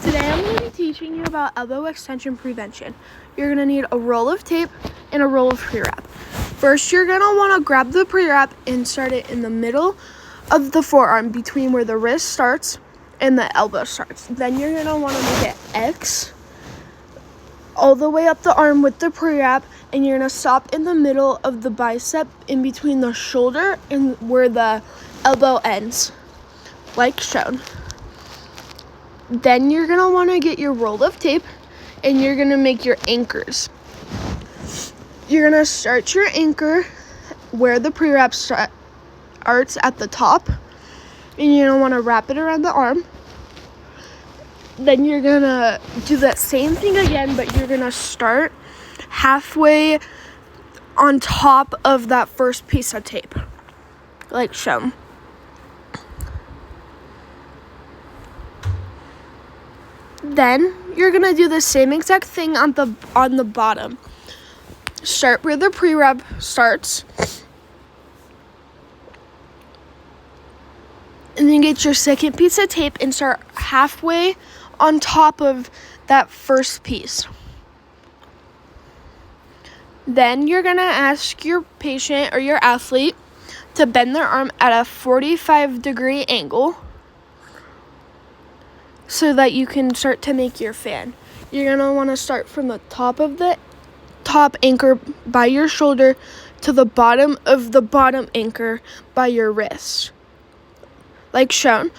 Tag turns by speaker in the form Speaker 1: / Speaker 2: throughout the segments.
Speaker 1: Today I'm going to be teaching you about elbow extension prevention. You're going to need a roll of tape and a roll of pre-wrap. First, you're going to want to grab the pre-wrap and start it in the middle of the forearm between where the wrist starts and the elbow starts. Then you're going to want to make an X all the way up the arm with the pre-wrap, and you're going to stop in the middle of the bicep in between the shoulder and where the elbow ends, like shown. Then you're going to want to get your roll of tape and you're going to make your anchors. You're going to start your anchor where the pre-wrap starts at the top, and you're going to want to wrap it around the arm. Then you're going to do that same thing again, but you're going to start halfway on top of that first piece of tape, like shown. Then you're going to do the same exact thing on the bottom. Start where the pre-wrap starts. And then get your second piece of tape and start halfway on top of that first piece. Then you're going to ask your patient or your athlete to bend their arm at a 45-degree angle so that you can start to make your fan. You're going to want to start from the top of the top anchor by your shoulder to the bottom of the bottom anchor by your wrist. Like shown,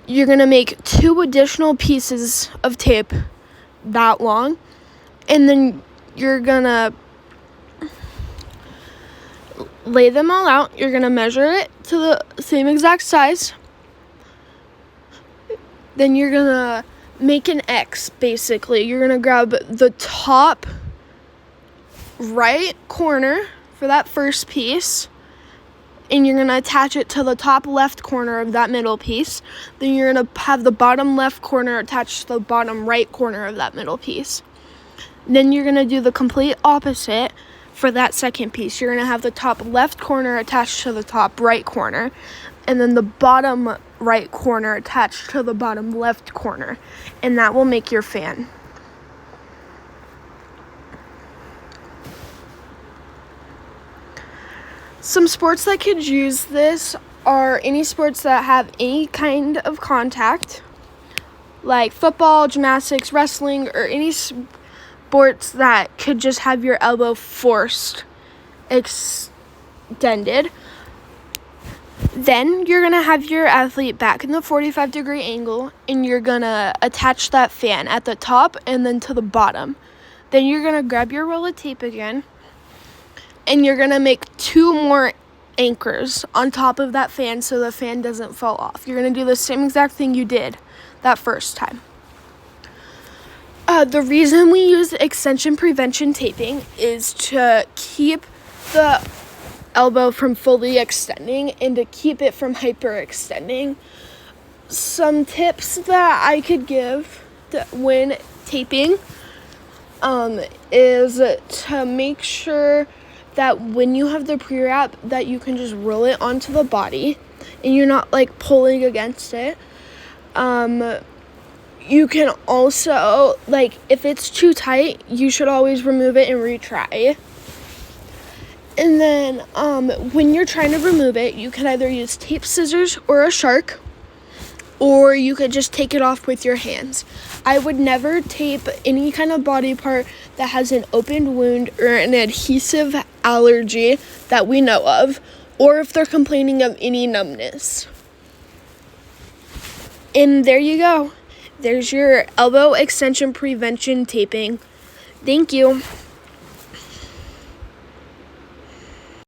Speaker 1: you're going to make 2 additional pieces of tape that long, and then you're going to lay them all out. You're going to measure it to the same exact size. Then you're going to make an X, basically. You're going to grab the top right corner for that first piece, and you're going to attach it to the top left corner of that middle piece. Then you're going to have the bottom left corner attached to the bottom right corner of that middle piece. Then you're going to do the complete opposite for that second piece. You're going to have the top left corner attached to the top right corner, and then the bottom right corner attached to the bottom left corner, and that will make your fan. Some sports that could use this are any sports that have any kind of contact, like football, gymnastics, wrestling, or any sports that could just have your elbow forced extended. Then you're going to have your athlete back in the 45-degree angle, and you're going to attach that fan at the top and then to the bottom. Then you're going to grab your roll of tape again, and you're going to make 2 more anchors on top of that fan so the fan doesn't fall off. You're going to do the same exact thing you did that first time. The reason we use extension prevention taping is to keep the elbow from fully extending and to keep it from hyperextending. Some tips that I could give when taping is to make sure that when you have the pre-wrap that you can just roll it onto the body and you're not like pulling against it. You can also, like, if it's too tight, you should always remove it and retry. And then when you're trying to remove it, you can either use tape scissors or a shark, or you could just take it off with your hands. I would never tape any kind of body part that has an open wound or an adhesive allergy that we know of, or if they're complaining of any numbness. And there you go. There's your elbow extension prevention taping. Thank you.